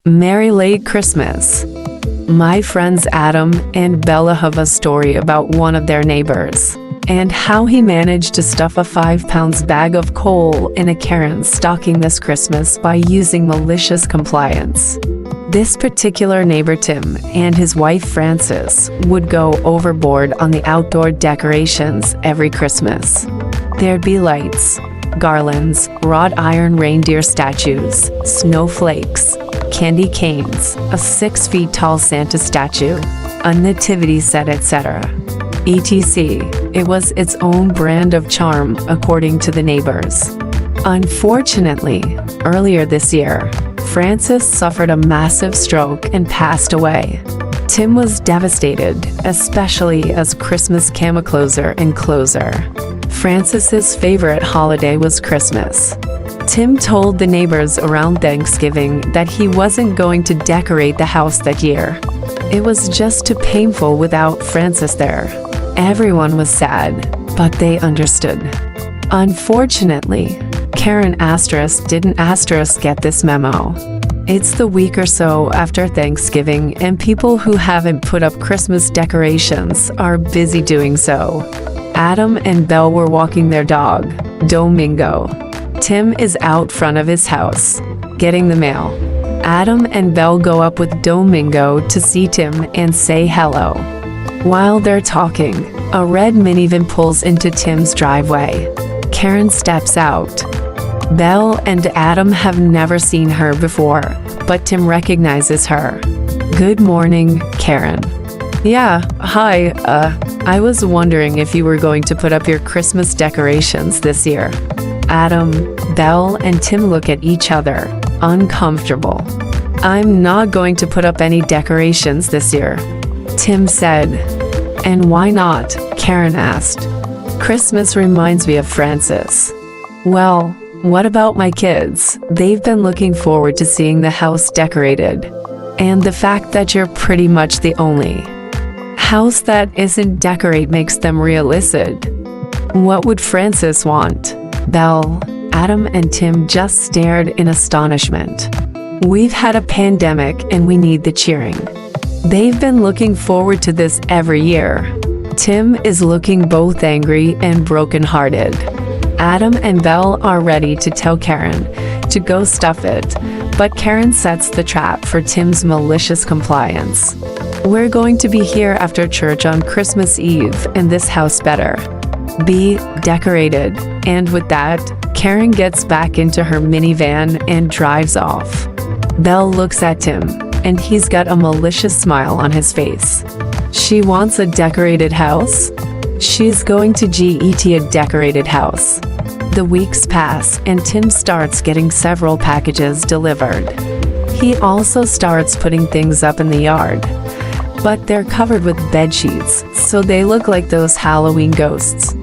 Merry late Christmas. My friends Adam and Bella have a story about one of their neighbors and how he managed to stuff a 5-pound bag of coal in a Karen's stocking this Christmas by using malicious compliance. This particular neighbor Tim and his wife Frances would go overboard on the outdoor decorations every Christmas. There'd be lights, garlands, wrought iron reindeer statues, snowflakes, candy canes, a 6-feet-tall Santa statue, a nativity set, etc. etc. It was its own brand of charm, according to the neighbors. Unfortunately, earlier this year, Frances suffered a massive stroke and passed away. Tim was devastated, especially as Christmas came closer and closer. Frances's favorite holiday was Christmas. Tim told the neighbors around Thanksgiving that he wasn't going to decorate the house that year. It was just too painful without Frances there. Everyone was sad, but they understood. Unfortunately, Karen didn't get this memo. It's the week or so after Thanksgiving, and people who haven't put up Christmas decorations are busy doing so. Adam and Belle were walking their dog, Domingo. Tim is out front of his house, getting the mail. Adam and Belle go up with Domingo to see Tim and say hello. While they're talking, a red minivan pulls into Tim's driveway. Karen steps out. Belle and Adam have never seen her before, but Tim recognizes her. "Good morning, Karen." "Yeah, hi, I was wondering if you were going to put up your Christmas decorations this year." Adam, Belle, and Tim look at each other, uncomfortable. "I'm not going to put up any decorations this year," Tim said. "And why not?" Karen asked. "Christmas reminds me of Frances." "Well, what about my kids? They've been looking forward to seeing the house decorated. And the fact that you're pretty much the only house that isn't decorate makes them realistic. What would Frances want?" Belle, Adam, and Tim just stared in astonishment. "We've had a pandemic and we need the cheering. They've been looking forward to this every year." Tim is looking both angry and brokenhearted. Adam and Belle are ready to tell Karen to go stuff it, but Karen sets the trap for Tim's malicious compliance. "We're going to be here after church on Christmas Eve, and this house better be decorated." And with that, Karen gets back into her minivan and drives off. Belle looks at Tim, and he's got a malicious smile on his face. She wants a decorated house? She's going to get a decorated house. The weeks pass, and Tim starts getting several packages delivered. He also starts putting things up in the yard, but they're covered with bed sheets, so they look like those Halloween ghosts.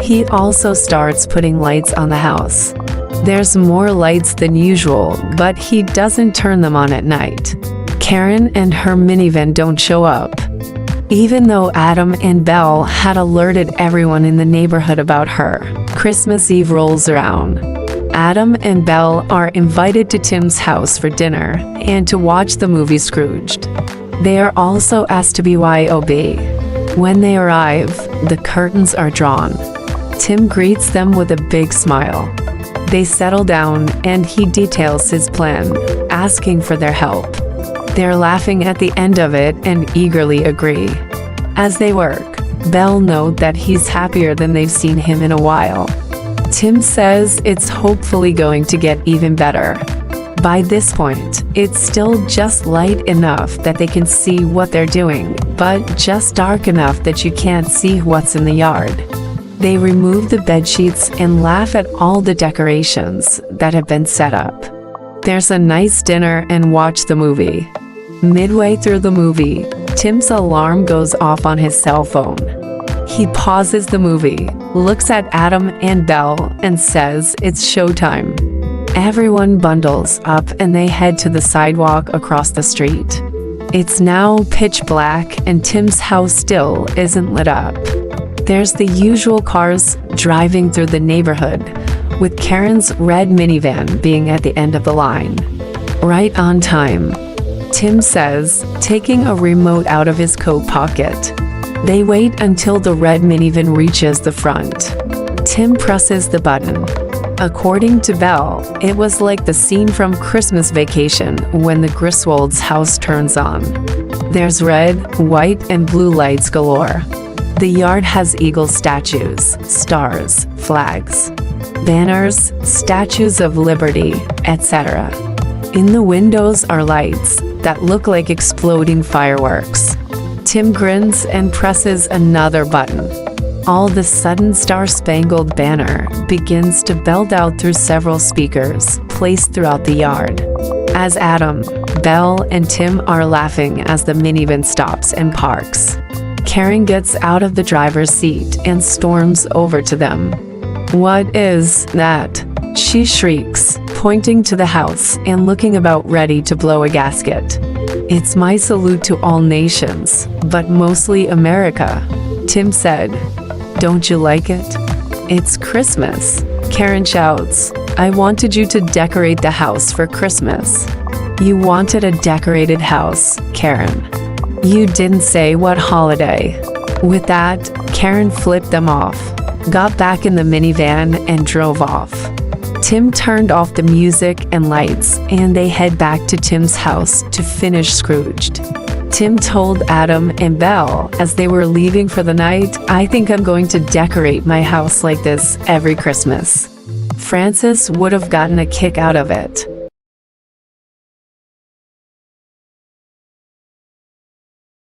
He also starts putting lights on the house. There's more lights than usual, but he doesn't turn them on at night. Karen and her minivan don't show up, even though Adam and Belle had alerted everyone in the neighborhood about her. Christmas Eve rolls around. Adam and Belle are invited to Tim's house for dinner and to watch the movie Scrooged. They are also asked to BYOB. When they arrive, the curtains are drawn. Tim greets them with a big smile. They settle down and he details his plan, asking for their help. They're laughing at the end of it and eagerly agree. As they work, Belle notes that he's happier than they've seen him in a while. Tim says it's hopefully going to get even better. By this point, it's still just light enough that they can see what they're doing, but just dark enough that you can't see what's in the yard. They remove the bed sheets and laugh at all the decorations that have been set up. There's a nice dinner and watch the movie. Midway through the movie, Tim's alarm goes off on his cell phone. He pauses the movie, looks at Adam and Belle, and says it's showtime. Everyone bundles up and they head to the sidewalk across the street. It's now pitch black and Tim's house still isn't lit up. There's the usual cars driving through the neighborhood, with Karen's red minivan being at the end of the line. Right on time, Tim says, taking a remote out of his coat pocket. They wait until the red minivan reaches the front. Tim presses the button. According to Belle, it was like the scene from Christmas Vacation when the Griswolds' house turns on. There's red, white, and blue lights galore. The yard has eagle statues, stars, flags, banners, statues of liberty, etc. In the windows are lights that look like exploding fireworks. Tim grins and presses another button. All of a sudden, Star-Spangled Banner begins to belt out through several speakers placed throughout the yard. As Adam, Belle, and Tim are laughing as the minivan stops and parks, Karen gets out of the driver's seat and storms over to them. "What is that?" she shrieks, pointing to the house and looking about ready to blow a gasket. "It's my salute to all nations, but mostly America," Tim said. "Don't you like it? It's Christmas," Karen shouts. "I wanted you to decorate the house for Christmas." "You wanted a decorated house, Karen. You didn't say what holiday." With that, Karen flipped them off, got back in the minivan, and drove off. Tim turned off the music and lights, and they head back to Tim's house to finish Scrooged. Tim told Adam and Belle as they were leaving for the night, "I think I'm going to decorate my house like this every Christmas." Francis would have gotten a kick out of it.